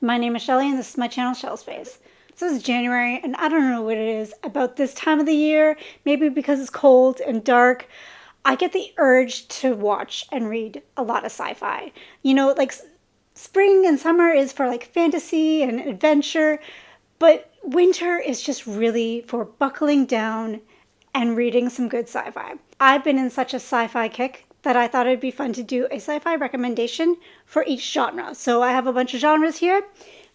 My name is Shelly and this is my channel Shell Space. So it's January and I don't know what it is about this time of the year, maybe because it's cold and dark, I get the urge to watch and read a lot of sci-fi. You know, like spring and summer is for like fantasy and adventure, but winter is just really for buckling down and reading some good sci-fi. I've been in such a sci-fi kick that I thought it'd be fun to do a sci-fi recommendation for each genre. So I have a bunch of genres here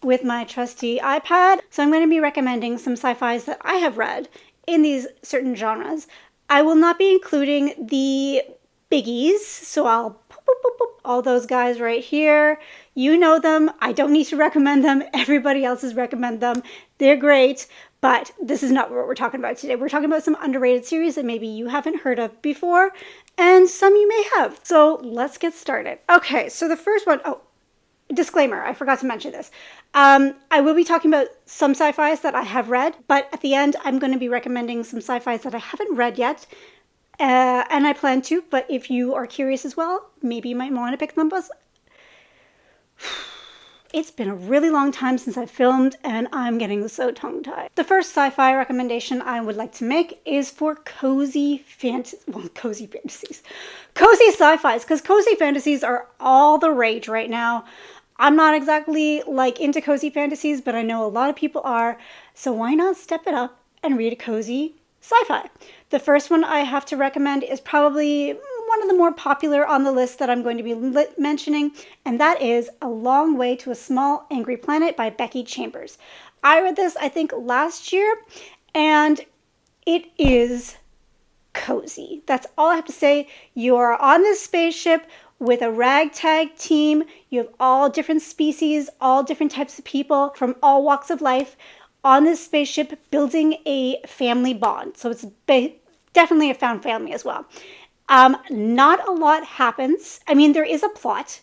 with my trusty iPad. So I'm going to be recommending some sci-fis that I have read in these certain genres. I will not be including the biggies, so I'll all those guys right here. You know them. I don't need to recommend them. Everybody else has recommended them. They're great, but this is not what we're talking about today. We're talking about some underrated series that maybe you haven't heard of before, and some you may have. So let's get started. Okay, so the first one, disclaimer, I forgot to mention this. I will be talking about some sci-fis that I have read, but at the end, I'm going to be recommending some sci-fis that I haven't read yet. And I plan to, but if you are curious as well, maybe you might want to pick them up. It's been a really long time since I filmed and I'm getting so tongue-tied. The first sci-fi recommendation I would like to make is for cozy fantasies, cozy sci-fis, because cozy fantasies are all the rage right now. I'm not exactly like into cozy fantasies, but I know a lot of people are, so why not step it up and read a cozy sci-fi? The first one I have to recommend is probably one of the more popular on the list that I'm going to be mentioning, and that is A Long Way to a Small Angry Planet by Becky Chambers. I read this, I think, last year, and it is cozy. That's all I have to say. You are on this spaceship with a ragtag team. You have all different species, all different types of people from all walks of life on this spaceship building a family bond. So it's definitely a found family as well. Not a lot happens. I mean, there is a plot,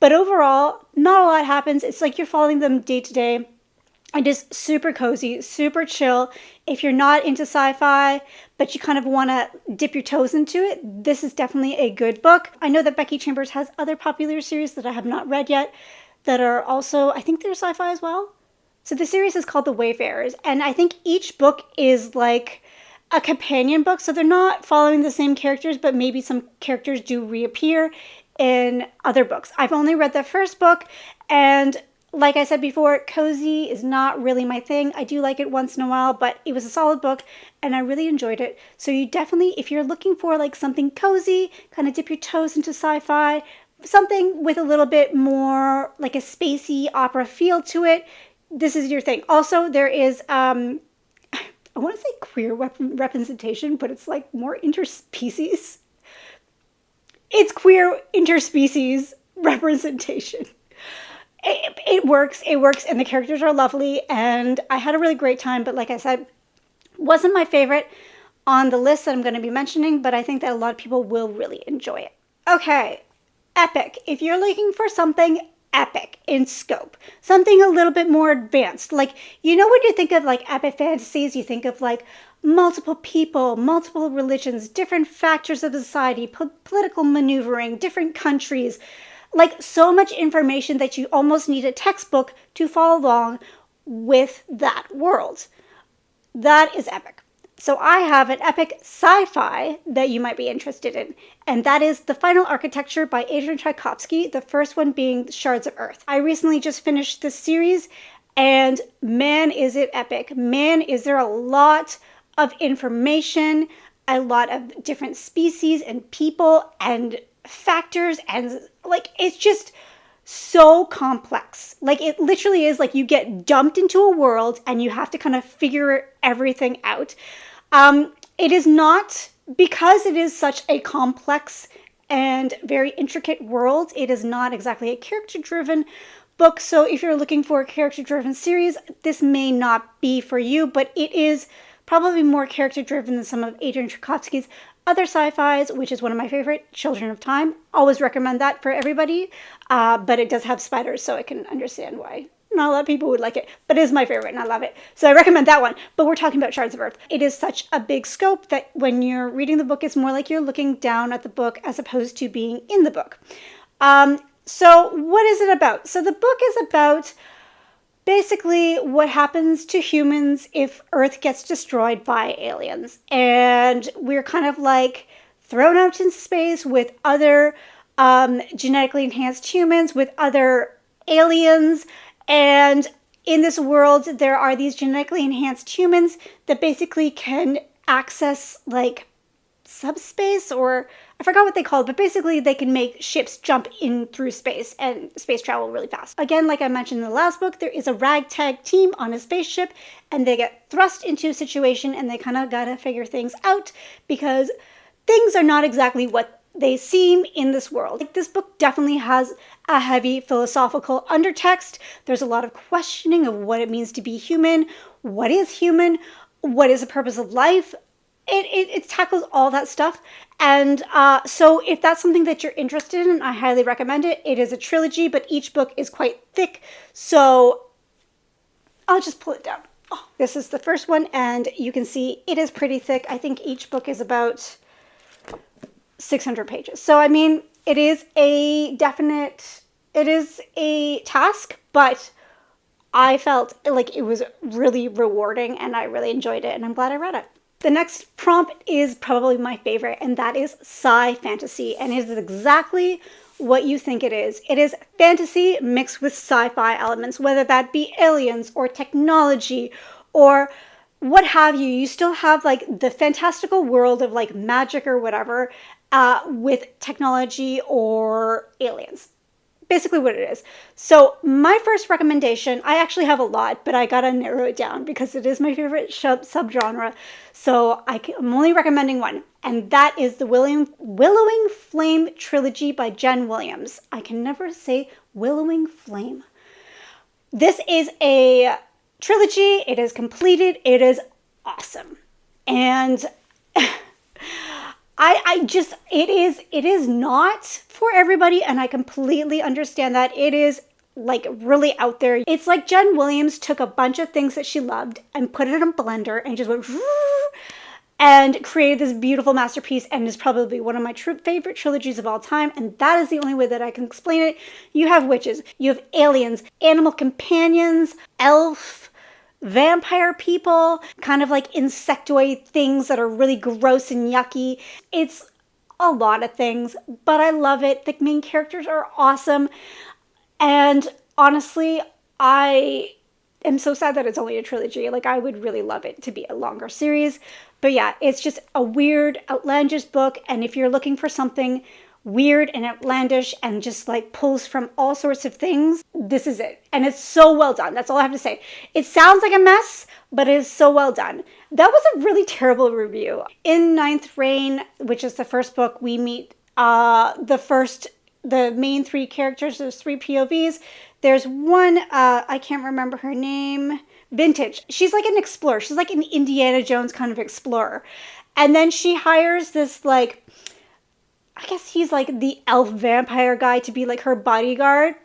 but overall, not a lot happens. It's like you're following them day to day. It is super cozy, super chill. If you're not into sci-fi, but you kind of want to dip your toes into it, this is definitely a good book. I know that Becky Chambers has other popular series that I have not read yet that are also, I think they're sci-fi as well. So the series is called The Wayfarers, and I think each book is like a companion book, so they're not following the same characters, but maybe some characters do reappear in other books. I've only read the first book, and like I said before, cozy is not really my thing. I do like it once in a while, but it was a solid book, and I really enjoyed it. So you definitely, if you're looking for like something cozy, kind of dip your toes into sci-fi, something with a little bit more like a spacey opera feel to it, this is your thing. Also, there is, I want to say queer representation, but it's like more interspecies. It's queer interspecies representation. It works, and the characters are lovely, and I had a really great time, but like I said, wasn't my favorite on the list that I'm going to be mentioning, but I think that a lot of people will really enjoy it. Okay, epic. If you're looking for something epic in scope, something a little bit more advanced, like, you know, when you think of like epic fantasies, you think of like multiple people, multiple religions, different factors of society, political maneuvering, different countries, like so much information that you almost need a textbook to follow along with that world. That is epic. So I have an epic sci-fi that you might be interested in, and that is The Final Architecture by Adrian Tchaikovsky, the first one being Shards of Earth. I recently just finished this series, and man, is it epic. Man, is there a lot of information, a lot of different species and people and factors, and like, it's just so complex. Like, it literally is like you get dumped into a world and you have to kind of figure everything out. It is not, because it is such a complex and very intricate world, it is not exactly a character-driven book. So if you're looking for a character-driven series, this may not be for you, but it is probably more character-driven than some of Adrian Tchaikovsky's other sci-fis, which is one of my favorite, Children of Time. Always recommend that for everybody, but it does have spiders, so I can understand why not a lot of people would like it, but it is my favorite and I love it. So I recommend that one. But we're talking about Shards of Earth. It is such a big scope that when you're reading the book, it's more like you're looking down at the book as opposed to being in the book. So what is it about? So the book is about basically what happens to humans if Earth gets destroyed by aliens. And we're kind of like thrown out into space with other genetically enhanced humans, with other aliens. And in this world, there are these genetically enhanced humans that basically can access like subspace, or I forgot what they call it, but basically they can make ships jump in through space and space travel really fast. Again, like I mentioned in the last book, there is a ragtag team on a spaceship and they get thrust into a situation and they kind of gotta figure things out because things are not exactly what they seem in this world. Like, this book definitely has a heavy philosophical undertext. There's a lot of questioning of what it means to be human, what is human, what is the purpose of life. It tackles all that stuff. And so if that's something that you're interested in, I highly recommend it. It is a trilogy, but each book is quite thick. So I'll just pull it down. Oh, this is the first one, and you can see it is pretty thick. I think each book is about 600 pages. So, I mean, it is a task, but I felt like it was really rewarding and I really enjoyed it, and I'm glad I read it. The next prompt is probably my favorite, and that is Sci-Fantasy, and it is exactly what you think it is. It is fantasy mixed with sci-fi elements, whether that be aliens or technology or what have you. You still have like the fantastical world of like magic or whatever with technology or aliens. Basically what it is. So my first recommendation, I actually have a lot, but I gotta narrow it down because it is my favorite subgenre. So I'm only recommending one, and that is the Willowing Flame trilogy by Jen Williams. I can never say Willowing Flame. This is a trilogy. It is completed. It is awesome. And it is not for everybody, and I completely understand that. It is like really out there. It's like Jen Williams took a bunch of things that she loved and put it in a blender and just went and created this beautiful masterpiece, and is probably one of my favorite trilogies of all time, and that is the only way that I can explain it. You have witches, you have aliens, animal companions, elf, vampire people, kind of like insectoid things that are really gross and yucky. It's a lot of things, but I love it. The main characters are awesome. And honestly, I am so sad that it's only a trilogy. Like, I would really love it to be a longer series. But yeah, it's just a weird, outlandish book. And if you're looking for something weird and outlandish and just like pulls from all sorts of things, this is it. And it's so well done. That's all I have to say. It sounds like a mess, but it is so well done. That was a really terrible review. In Ninth Reign, which is the first book, we meet the main three characters. There's three POVs. There's one, I can't remember her name, Vintage. She's like an explorer. She's like an Indiana Jones kind of explorer. And then she hires this like, I guess he's like the elf vampire guy to be like her bodyguard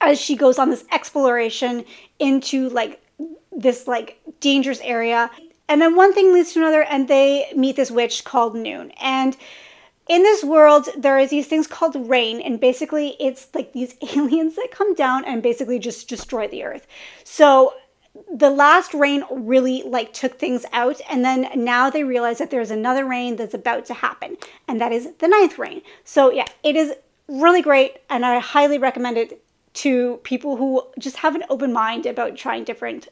as she goes on this exploration into like this like dangerous area. And then one thing leads to another, and they meet this witch called Noon. And in this world, there is these things called rain, and basically it's like these aliens that come down and basically just destroy the earth. So the last rain really like took things out, and then now they realize that there's another rain that's about to happen, and that is the ninth rain. So yeah, it is really great, and I highly recommend it to people who just have an open mind about trying different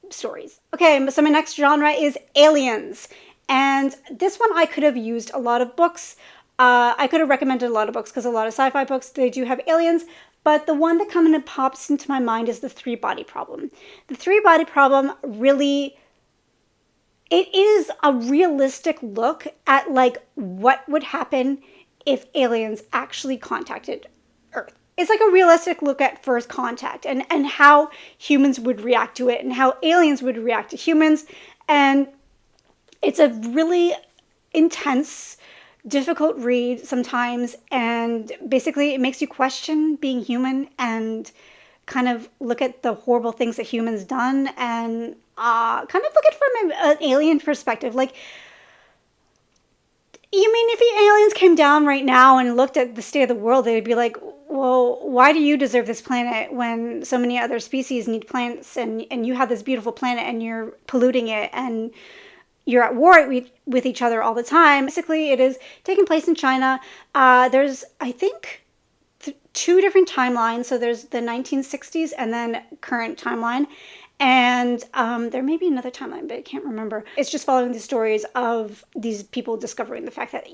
stories. Okay, so my next genre is aliens. And this one, I could have used a lot of books. I could have recommended a lot of books because a lot of sci-fi books, they do have aliens. But the one that kind of pops into my mind is the three-body problem. The three-body problem really, it is a realistic look at like what would happen if aliens actually contacted Earth. It's like a realistic look at first contact and how humans would react to it and how aliens would react to humans. And it's a really intense, difficult read sometimes, and basically it makes you question being human and kind of look at the horrible things that humans done and kind of look at it from an alien perspective. Like, You mean if the aliens came down right now and looked at the state of the world, they'd be like, well, why do you deserve this planet when so many other species need planets, and you have this beautiful planet and you're polluting it and you're at war with each other all the time? Basically, it is taking place in China. There's, I think, two different timelines. So there's the 1960s and then current timeline. And there may be another timeline, but I can't remember. It's just following the stories of these people discovering the fact that,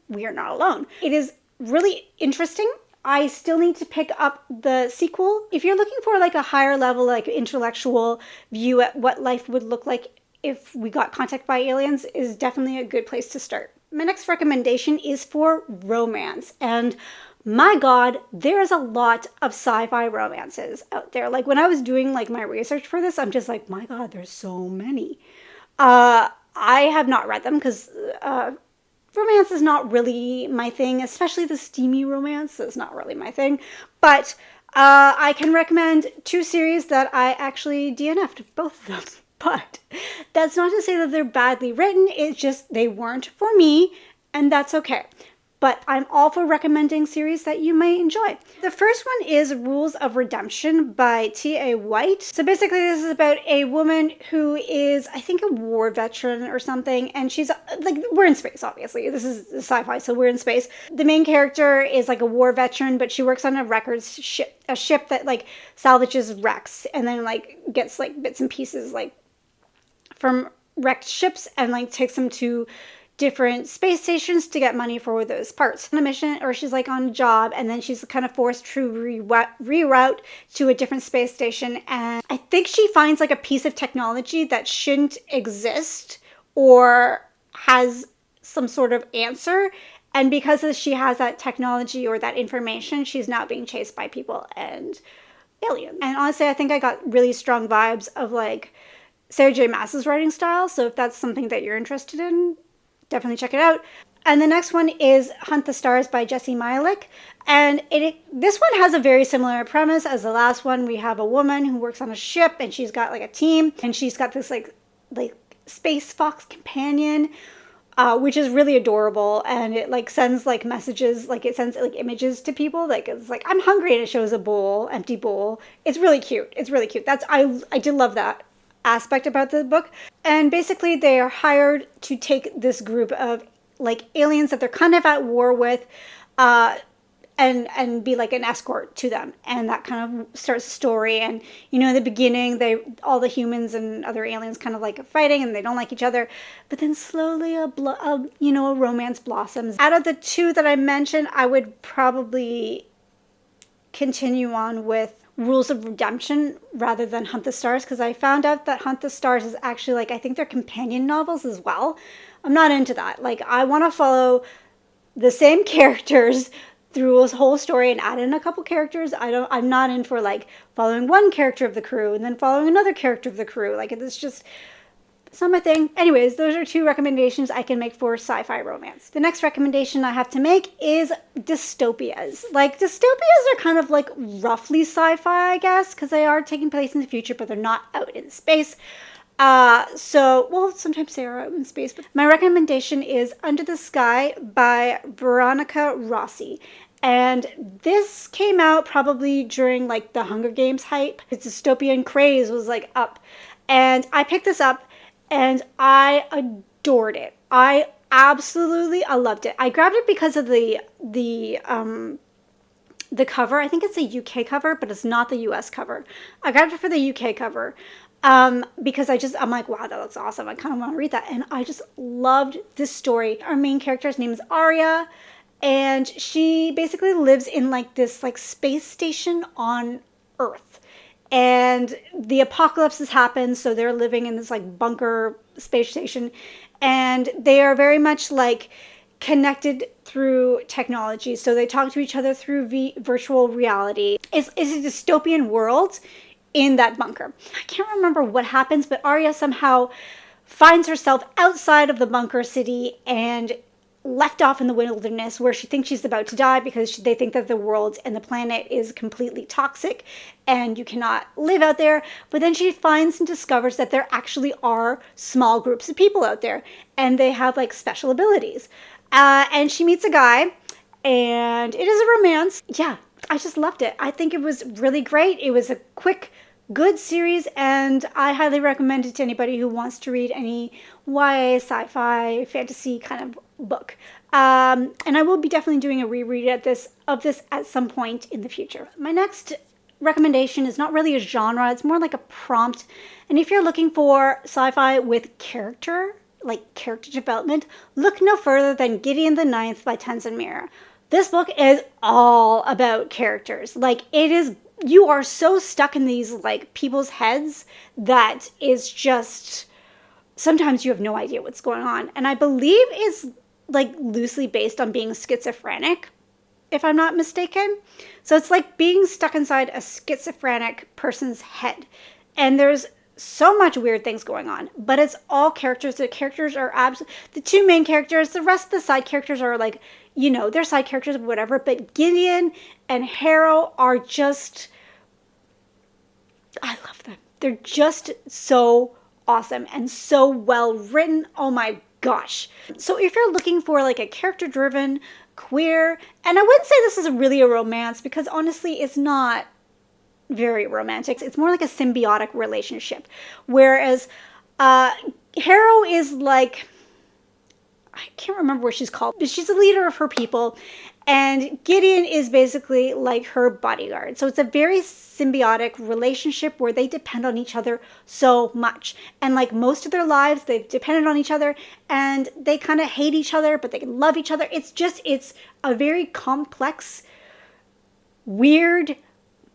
we are not alone. It is really interesting. I still need to pick up the sequel. If you're looking for like a higher level, like intellectual view at what life would look like if we got contacted by aliens, is definitely a good place to start. My next recommendation is for romance. And my God, there's a lot of sci-fi romances out there. Like when I was doing like my research for this, I'm just like, my God, there's so many. I have not read them because romance is not really my thing, especially the steamy romance is not really my thing. But I can recommend two series that I actually DNF'd, both of them. But that's not to say that they're badly written. It's just they weren't for me, and that's okay. But I'm all for recommending series that you may enjoy. The first one is Rules of Redemption by T.A. White. So basically this is about a woman who is, I think, a war veteran or something. And she's like, we're in space, obviously. This is sci-fi, so we're in space. The main character is like a war veteran, but she works on a records ship, a ship that like salvages wrecks and then like gets like bits and pieces like from wrecked ships and like takes them to different space stations to get money for those parts. On a mission, or she's like on a job, and then she's kind of forced to reroute to a different space station. And I think she finds like a piece of technology that shouldn't exist or has some sort of answer. And because she has that technology or that information, she's now being chased by people and aliens. And honestly, I think I got really strong vibes of like Sarah J. Maas's writing style. So if that's something that you're interested in, definitely check it out. And the next one is Hunt the Stars by Jessie Mialik. And this one has a very similar premise as the last one. We have a woman who works on a ship and she's got like a team and she's got this like space fox companion, which is really adorable. And it like sends like messages, like it sends like images to people. Like it's like, I'm hungry, and it shows a bowl, empty bowl. It's really cute. It's really cute. I did love that aspect about the book. And basically they are hired to take this group of like aliens that they're kind of at war with and be like an escort to them, and that kind of starts the story. And in the beginning all the humans and other aliens kind of like fighting and they don't like each other, but then slowly a romance blossoms. Out of the two that I mentioned, I would probably continue on with Rules of Redemption rather than Hunt the Stars, because I found out that Hunt the Stars is actually like, I think they're companion novels as well. I'm not into that. Like, I want to follow the same characters through a whole story and add in a couple characters. I'm not in for like following one character of the crew and then following another character of the crew. Like, it's not my thing. Anyways, those are two recommendations I can make for sci-fi romance. The next recommendation I have to make is dystopias. Like, dystopias are kind of like roughly sci-fi, I guess, because they are taking place in the future, but they're not out in space. Sometimes they are out in space. But my recommendation is Under the Sky by Veronica Rossi. And this came out probably during like the Hunger Games hype. Its dystopian craze was like up. And I picked this up and I adored it. I loved it. I grabbed it because of the cover. I think it's a UK cover, but it's not the US cover. I grabbed it for the UK cover because I'm like, wow, that looks awesome. I kind of want to read that. And I just loved this story. Our main character's name is Arya, and she basically lives in like this like space station on Earth. And the apocalypse has happened, so they're living in this like bunker space station, and they are very much like connected through technology. So they talk to each other through virtual reality. It's a dystopian world in that bunker. I can't remember what happens, but Arya somehow finds herself outside of the bunker city and left off in the wilderness where she thinks she's about to die because they think that the world and the planet is completely toxic and you cannot live out there. But then she finds and discovers that there actually are small groups of people out there and they have like special abilities. And she meets a guy, and it is a romance. Yeah, I just loved it. I think it was really great. It was a quick, good series, and I highly recommend it to anybody who wants to read any YA, sci-fi, fantasy kind of book. And I will be definitely doing a reread of this at some point in the future. My next recommendation is not really a genre, it's more like a prompt. And if you're looking for sci-fi with character, like character development, look no further than Gideon the Ninth by Tenzin Mira. This book is all about characters. Like, it is, you are so stuck in these like people's heads that is just, sometimes you have no idea what's going on. And I believe it's like loosely based on being schizophrenic, if I'm not mistaken. So it's like being stuck inside a schizophrenic person's head. And there's so much weird things going on, but it's all characters. The characters are the two main characters. The rest of the side characters are like, you know, they're side characters, whatever. But Gideon and Harrow are just, I love them. They're just so awesome and so well written. Oh my gosh. So if you're looking for like a character driven, queer, and I wouldn't say this is really a romance, because honestly it's not very romantic. It's more like a symbiotic relationship. Whereas Harrow is like, I can't remember what she's called, but she's a leader of her people. And Gideon is basically like her bodyguard. So it's a very symbiotic relationship where they depend on each other so much. And like most of their lives, they've depended on each other, and they kind of hate each other, but they can love each other. It's a very complex, weird,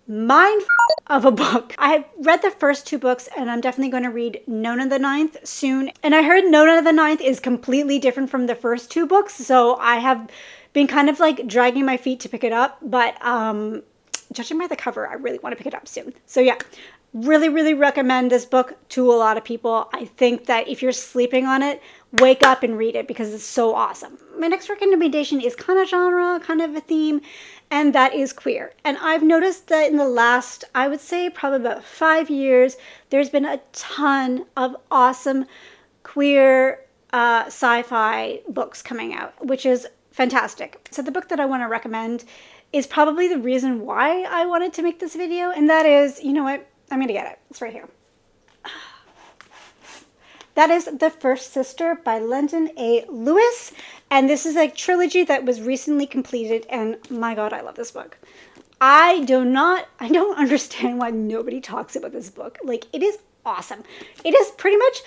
mind of a book. I read the first two books, and I'm definitely going to read Nona the Ninth soon. And I heard Nona the Ninth is completely different from the first two books, so I have been kind of like dragging my feet to pick it up, but judging by the cover, I really want to pick it up soon. So yeah, really, really recommend this book to a lot of people. I think that if you're sleeping on it, wake up and read it because it's so awesome. My next recommendation is kind of genre, kind of a theme, and that is queer. And I've noticed that in the last, I would say probably about 5 years, there's been a ton of awesome queer sci-fi books coming out, which is fantastic. So the book that I want to recommend is probably the reason why I wanted to make this video, and that is, you know what, I'm gonna get it. It's right here. That is The First Sister by Lyndon A. Lewis, and this is a trilogy that was recently completed, and my god, I love this book. I don't understand why nobody talks about this book. Like, it is awesome. It is pretty much,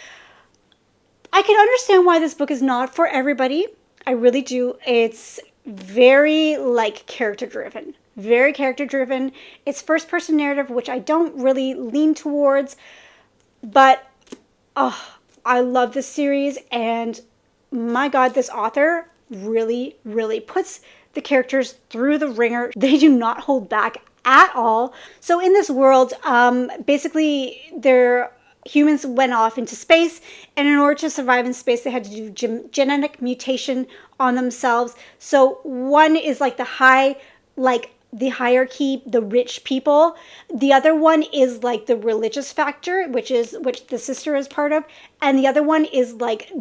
I can understand why this book is not for everybody. I really do. It's very like character driven. Very character driven. It's first person narrative, which I don't really lean towards, but I love this series, and my god, this author really, really puts the characters through the ringer. They do not hold back at all. So in this world, basically humans went off into space, and in order to survive in space, they had to do genetic mutation on themselves. So one is like the hierarchy, the rich people. The other one is like the religious factor, which the sister is part of. And the other one is like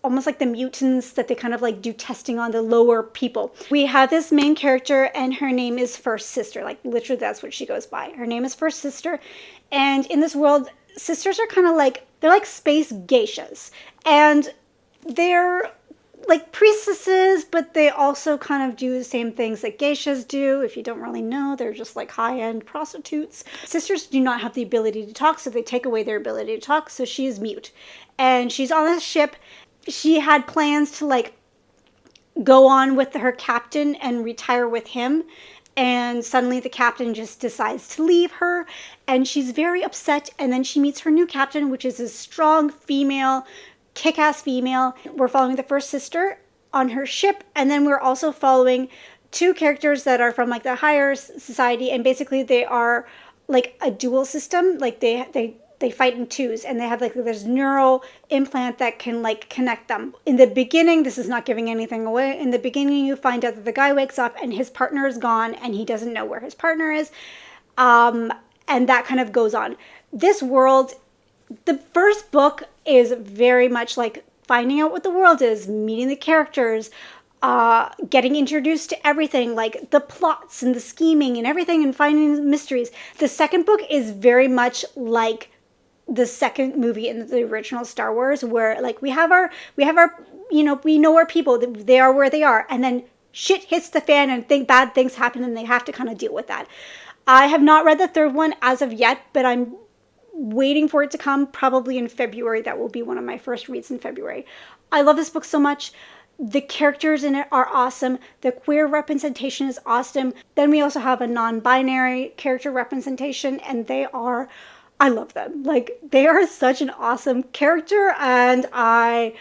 almost like the mutants that they kind of like do testing on, the lower people. We have this main character, and her name is First Sister. Like, literally that's what she goes by. Her name is First Sister. And in this world, sisters are kind of like, they're like space geishas. And they're like priestesses, but they also kind of do the same things that geishas do. If you don't really know, they're just like high-end prostitutes. Sisters do not have the ability to talk, so they take away their ability to talk, so she is mute. And she's on this ship. She had plans to like go on with her captain and retire with him, and suddenly the captain just decides to leave her, and she's very upset. And then she meets her new captain, which is a strong female, kick-ass female. We're following the First Sister on her ship, and then we're also following two characters that are from like the higher society, and basically they are like a dual system. Like they fight in twos, and they have like this neural implant that can like connect them. In the beginning, this is not giving anything away, in the beginning you find out that the guy wakes up and his partner is gone, and he doesn't know where his partner is, and that kind of goes on. This world, the first book is very much like finding out what the world is, meeting the characters, getting introduced to everything, like the plots and the scheming and everything, and finding mysteries. The second book is very much like the second movie in the original Star Wars, where like we have our, we know our people, they are where they are, and then shit hits the fan and bad things happen and they have to kind of deal with that. I have not read the third one as of yet, but I'm waiting for it to come, probably in February. That will be one of my first reads in February. I love this book so much. The characters in it are awesome. The queer representation is awesome. Then we also have a non-binary character representation, and I love them. Like, they are such an awesome character, and I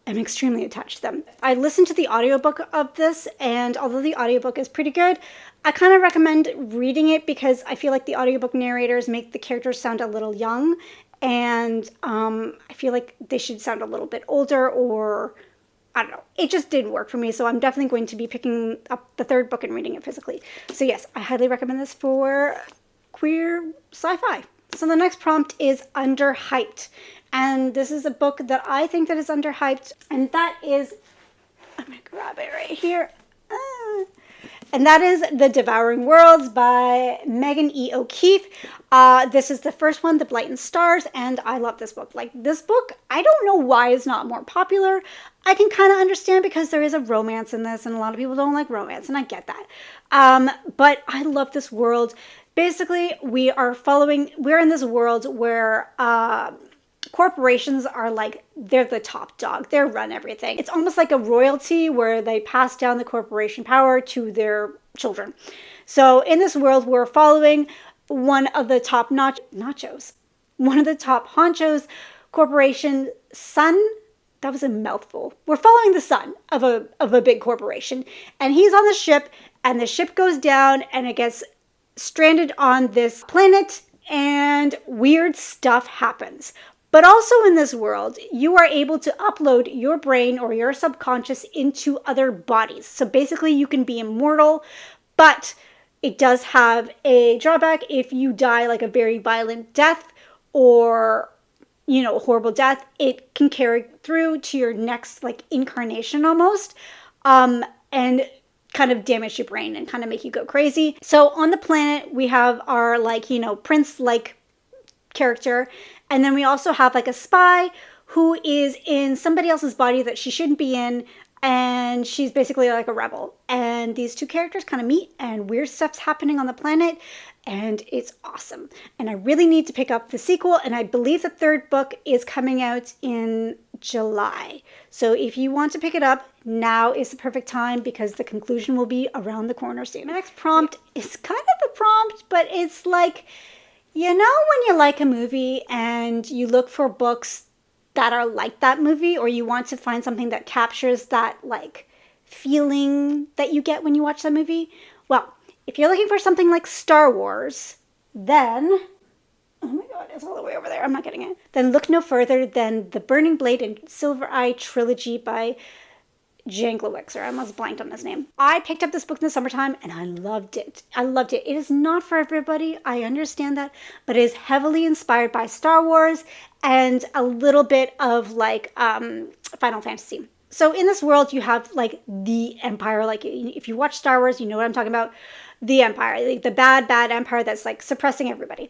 am extremely attached to them. I listened to the audiobook of this, and although the audiobook is pretty good, I kind of recommend reading it because I feel like the audiobook narrators make the characters sound a little young, and I feel like they should sound a little bit older, or I don't know. It just didn't work for me, so I'm definitely going to be picking up the third book and reading it physically. So yes, I highly recommend this for queer sci-fi. So the next prompt is underhyped. And this is a book that I think that is underhyped, and that is, I'm going to grab it right here. And that is The Devouring Worlds by Megan E. O'Keefe. This is the first one, The Blight and Stars, and I love this book. Like, this book, I don't know why it's not more popular. I can kind of understand because there is a romance in this, and a lot of people don't like romance, and I get that. But I love this world. Basically, we're in this world where corporations are like, they're the top dog. They run everything. It's almost like a royalty where they pass down the corporation power to their children. So in this world, we're following one of the top one of the top honchos corporation son. That was a mouthful. We're following the son of a big corporation, and he's on the ship, and the ship goes down, and it gets stranded on this planet, and weird stuff happens. But also in this world, you are able to upload your brain or your subconscious into other bodies. So basically you can be immortal, but it does have a drawback. If you die like a very violent death or, a horrible death, it can carry through to your next like incarnation almost, and kind of damage your brain and kind of make you go crazy. So on the planet, we have our prince-like character. And then we also have like a spy who is in somebody else's body that she shouldn't be in, and she's basically like a rebel. And these two characters kind of meet, and weird stuff's happening on the planet, and it's awesome. And I really need to pick up the sequel, and I believe the third book is coming out in July. So if you want to pick it up, now is the perfect time because the conclusion will be around the corner soon. My next prompt is kind of a prompt, but it's like, when you like a movie and you look for books that are like that movie, or you want to find something that captures that like feeling that you get when you watch that movie? Well, if you're looking for something like Star Wars, then, oh my god, it's all the way over there. I'm not getting it. Then look no further than the Burning Blade and Silver Eye trilogy by Janglowitz, or I almost blanked on his name. I picked up this book in the summertime and I loved it. It is not for everybody. I understand that, but it is heavily inspired by Star Wars and a little bit of like Final Fantasy. So in this world, you have like the Empire. Like if you watch Star Wars, you know what I'm talking about. The Empire, like the bad Empire that's like suppressing everybody.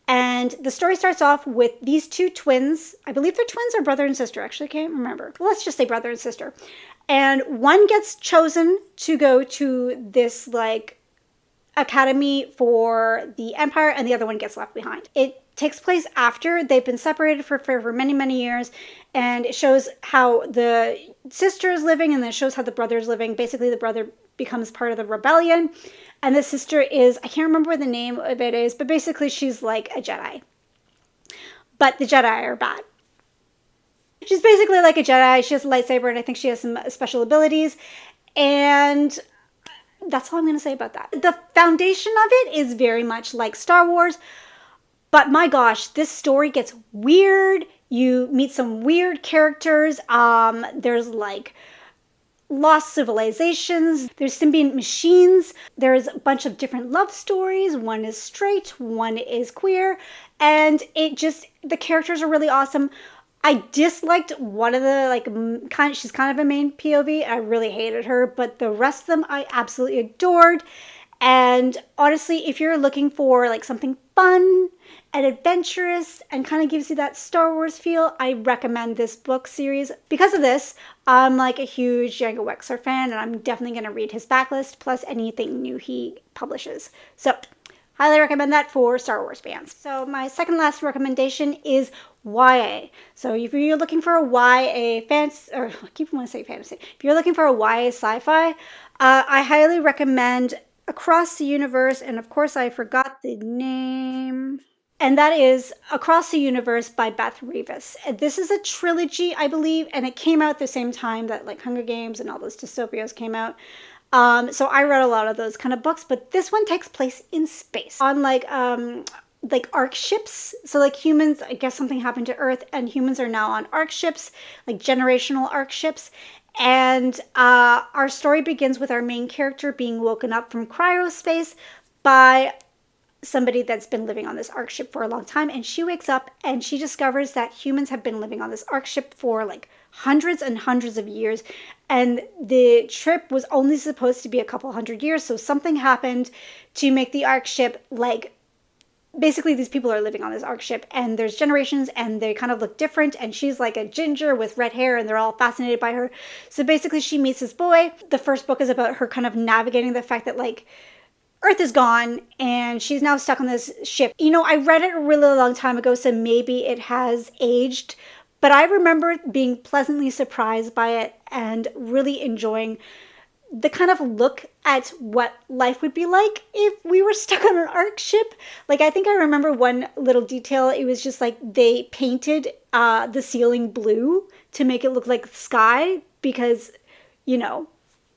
And the story starts off with these two twins. I believe they're twins or brother and sister. Actually, I can't remember. Let's just say brother and sister. And one gets chosen to go to this like academy for the Empire, and the other one gets left behind. It takes place after they've been separated for many, many years, and it shows how the sister is living, and then it shows how the brother is living. Basically, the brother becomes part of the rebellion, and the sister is, I can't remember what the name of it is, but basically she's like a Jedi. But the Jedi are bad. She's basically like a Jedi. She has a lightsaber, and I think she has some special abilities. And that's all I'm going to say about that. The foundation of it is very much like Star Wars. But my gosh, this story gets weird. You meet some weird characters. There's like lost civilizations. There's sentient machines. There's a bunch of different love stories. One is straight, one is queer. And the characters are really awesome. I disliked one of the, like, she's kind of a main POV. I really hated her, but the rest of them I absolutely adored. And honestly, if you're looking for like something fun and adventurous and kind of gives you that Star Wars feel, I recommend this book series. Because of this, I'm like a huge Django Wexler fan, and I'm definitely going to read his backlist plus anything new he publishes. So highly recommend that for Star Wars fans. So my second last recommendation is YA. So if you're looking for a YA fantasy, or I keep wanting to say fantasy, if you're looking for a YA sci-fi, I highly recommend Across the Universe, and of course I forgot the name, and that is Across the Universe by Beth Revis. This is a trilogy, I believe, and it came out at the same time that like Hunger Games and all those dystopias came out. So I read a lot of those kind of books, but this one takes place in space on like arc ships. So like humans, I guess something happened to Earth, and humans are now on arc ships, like generational arc ships. And our story begins with our main character being woken up from cryospace by somebody that's been living on this arc ship for a long time. And she wakes up and she discovers that humans have been living on this arc ship for like hundreds and hundreds of years. And the trip was only supposed to be a couple hundred years. So something happened to make the arc ship like, basically these people are living on this arc ship, and there's generations and they kind of look different, and she's like a ginger with red hair and they're all fascinated by her. So basically she meets this boy. The first book is about her kind of navigating the fact that like Earth is gone and she's now stuck on this ship. You know, I read it a really long time ago, so maybe it has aged, but I remember being pleasantly surprised by it and really enjoying the kind of look at what life would be like if we were stuck on an arc ship. Like, I think I remember one little detail. It was just like they painted the ceiling blue to make it look like the sky because, you know,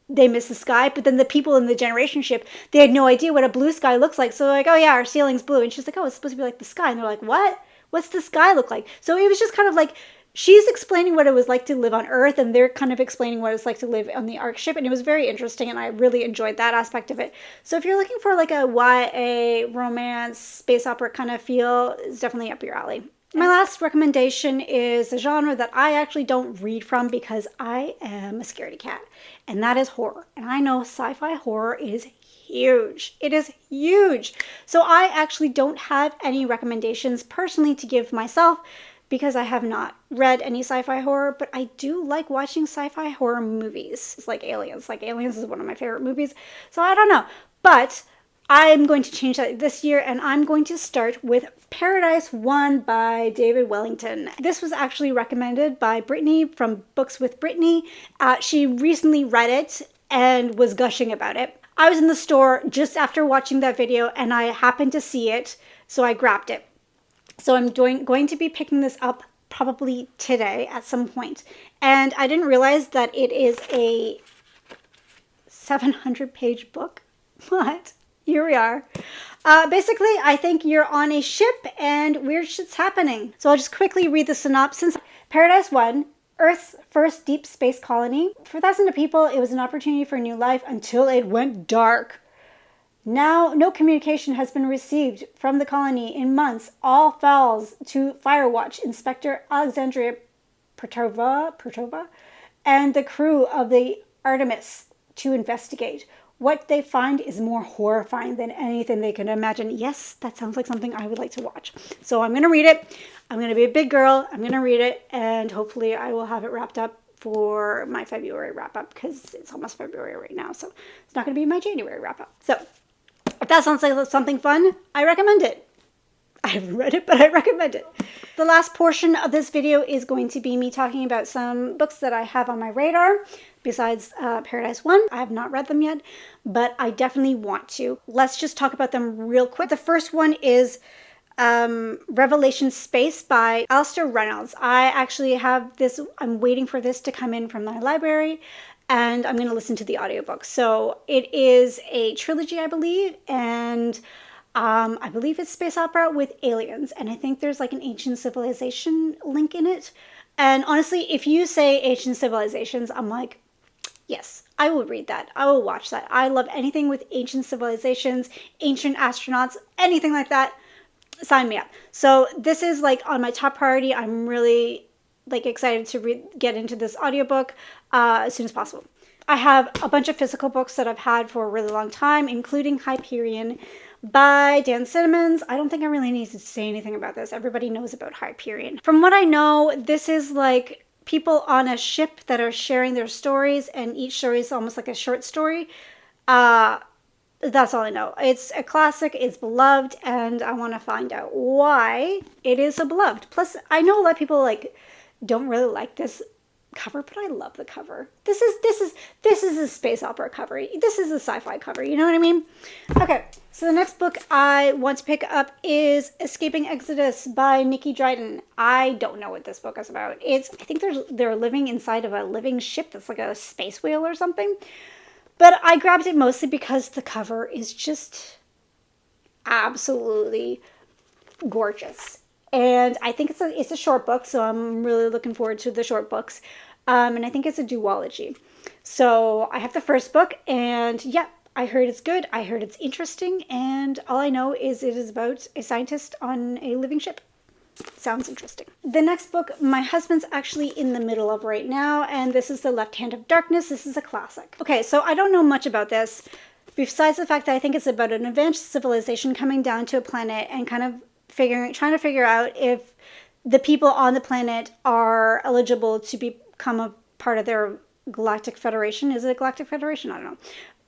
they miss the sky. But then the people in the generation ship, they had no idea what a blue sky looks like. So they're like, oh yeah, our ceiling's blue. And she's like, oh, it's supposed to be like the sky. And they're like, what? What's the sky look like? So it was just kind of like, she's explaining what it was like to live on Earth, and they're kind of explaining what it's like to live on the arc ship. And it was very interesting, and I really enjoyed that aspect of it. So if you're looking for like a YA romance, space opera kind of feel, it's definitely up your alley. My last recommendation is a genre that I actually don't read from because I am a scaredy cat, and that is horror. And I know sci-fi horror is huge. It is huge. So I actually don't have any recommendations personally to give myself, because I have not read any sci-fi horror, but I do like watching sci-fi horror movies. It's like Aliens. Like, Aliens is one of my favorite movies. So I don't know. But I'm going to change that this year, and I'm going to start with Paradise 1 by David Wellington. This was actually recommended by Brittany from Books with Brittany. She recently read it and was gushing about it. I was in the store just after watching that video, and I happened to see it, so I grabbed it. So I'm going to be picking this up probably today at some point. And I didn't realize that it is a 700-page book, but here we are. Basically, I think you're on a ship and weird shit's happening. So I'll just quickly read the synopsis. Paradise 1, Earth's first deep space colony. For thousands of people, it was an opportunity for a new life until it went dark. Now, no communication has been received from the colony in months. All falls to Firewatch Inspector Alexandria Pertova and the crew of the Artemis to investigate. What they find is more horrifying than anything they can imagine. Yes, that sounds like something I would like to watch. So I'm going to read it. I'm going to be a big girl. I'm going to read it, and hopefully I will have it wrapped up for my February wrap-up, because it's almost February right now, so it's not going to be my January wrap-up. So if that sounds like something fun, I recommend it. I haven't read it, but I recommend it. The last portion of this video is going to be me talking about some books that I have on my radar, besides Paradise 1. I have not read them yet, but I definitely want to. Let's just talk about them real quick. The first one is Revelation Space by Alistair Reynolds. I actually have this, I'm waiting for this to come in from my library, and I'm going to listen to the audiobook. So it is a trilogy, I believe, and I believe it's space opera with aliens, and I think there's like an ancient civilization link in it. And honestly, if you say ancient civilizations, I'm like, yes, I will read that. I will watch that. I love anything with ancient civilizations, ancient astronauts, anything like that. Sign me up. So this is like on my top priority. I'm really like excited to get into this audiobook as soon as possible. I have a bunch of physical books that I've had for a really long time, including Hyperion by Dan Simmons. I don't think I really need to say anything about this. Everybody knows about Hyperion. From what I know, this is like people on a ship that are sharing their stories, and each story is almost like a short story. That's all I know. It's a classic, it's beloved, and I want to find out why it is so beloved. Plus, I know a lot of people like don't really like this cover, but I love the cover. This is a space opera cover. This is a sci-fi cover. You know what I mean? Okay, so the next book I want to pick up is Escaping Exodus by Nikki Dryden. I don't know what this book is about. I think they're living inside of a living ship that's like a space whale or something. But I grabbed it mostly because the cover is just absolutely gorgeous. And I think it's a short book, so I'm really looking forward to the short books. And I think it's a duology. So I have the first book, and yeah, I heard it's good. I heard it's interesting, and all I know is it is about a scientist on a living ship. Sounds interesting. The next book my husband's actually in the middle of right now, and this is The Left Hand of Darkness. This is a classic. Okay, so I don't know much about this, besides the fact that I think it's about an advanced civilization coming down to a planet and kind of trying to figure out if the people on the planet are eligible to become a part of their galactic federation. Is it a galactic federation? I don't know.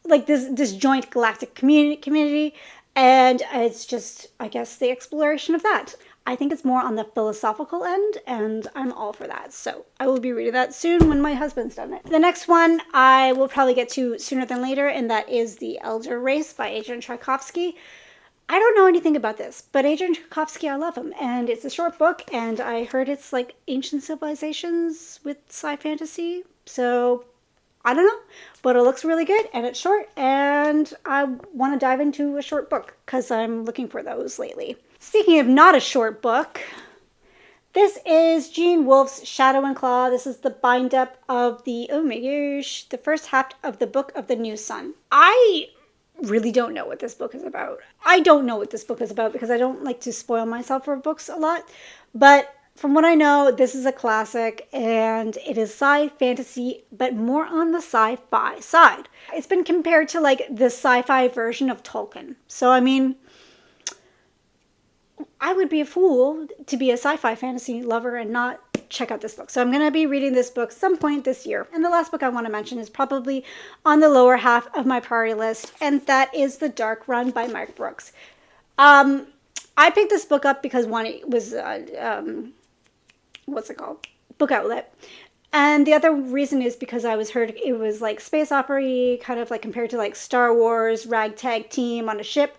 Like this joint galactic community, and it's just, I guess, the exploration of that. I think it's more on the philosophical end, and I'm all for that. So I will be reading that soon when my husband's done it. The next one I will probably get to sooner than later, and that is The Elder Race by Adrian Tchaikovsky. I don't know anything about this, but Adrian Tchaikovsky, I love him. And it's a short book, and I heard it's like ancient civilizations with sci-fantasy. So I don't know, but it looks really good, and it's short, and I want to dive into a short book because I'm looking for those lately. Speaking of not a short book, this is Gene Wolfe's Shadow and Claw. This is the bind up of the first half of the Book of the New Sun. I really don't know what this book is about. I don't know what this book is about because I don't like to spoil myself for books a lot. But from what I know, this is a classic, and it is sci-fantasy, but more on the sci-fi side. It's been compared to like the sci-fi version of Tolkien. So, I mean, I would be a fool to be a sci-fi fantasy lover and not check out this book. So I'm going to be reading this book some point this year. And the last book I want to mention is probably on the lower half of my priority list, and that is The Dark Run by Mark Brooks. I picked this book up because one, it was, what's it called? Book Outlet. And the other reason is because I heard it was like space opera-y, kind of like compared to like Star Wars, ragtag team on a ship.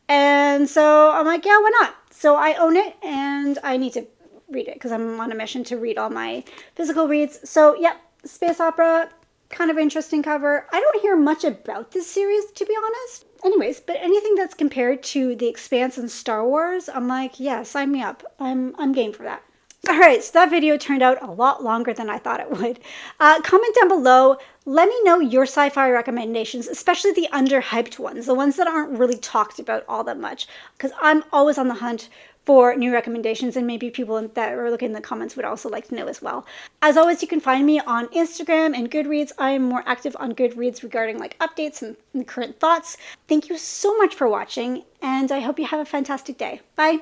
And so I'm like, yeah, why not? So I own it, and I need to read it because I'm on a mission to read all my physical reads. So, yeah, space opera, kind of interesting cover. I don't hear much about this series, to be honest. Anyways, but anything that's compared to The Expanse and Star Wars, I'm like, yeah, sign me up. I'm game for that. Alright, so that video turned out a lot longer than I thought it would. Comment down below, let me know your sci-fi recommendations, especially the underhyped ones, the ones that aren't really talked about all that much, because I'm always on the hunt for new recommendations, and maybe people that are looking in the comments would also like to know as well. As always, you can find me on Instagram and Goodreads. I am more active on Goodreads regarding like updates and current thoughts. Thank you so much for watching, and I hope you have a fantastic day. Bye!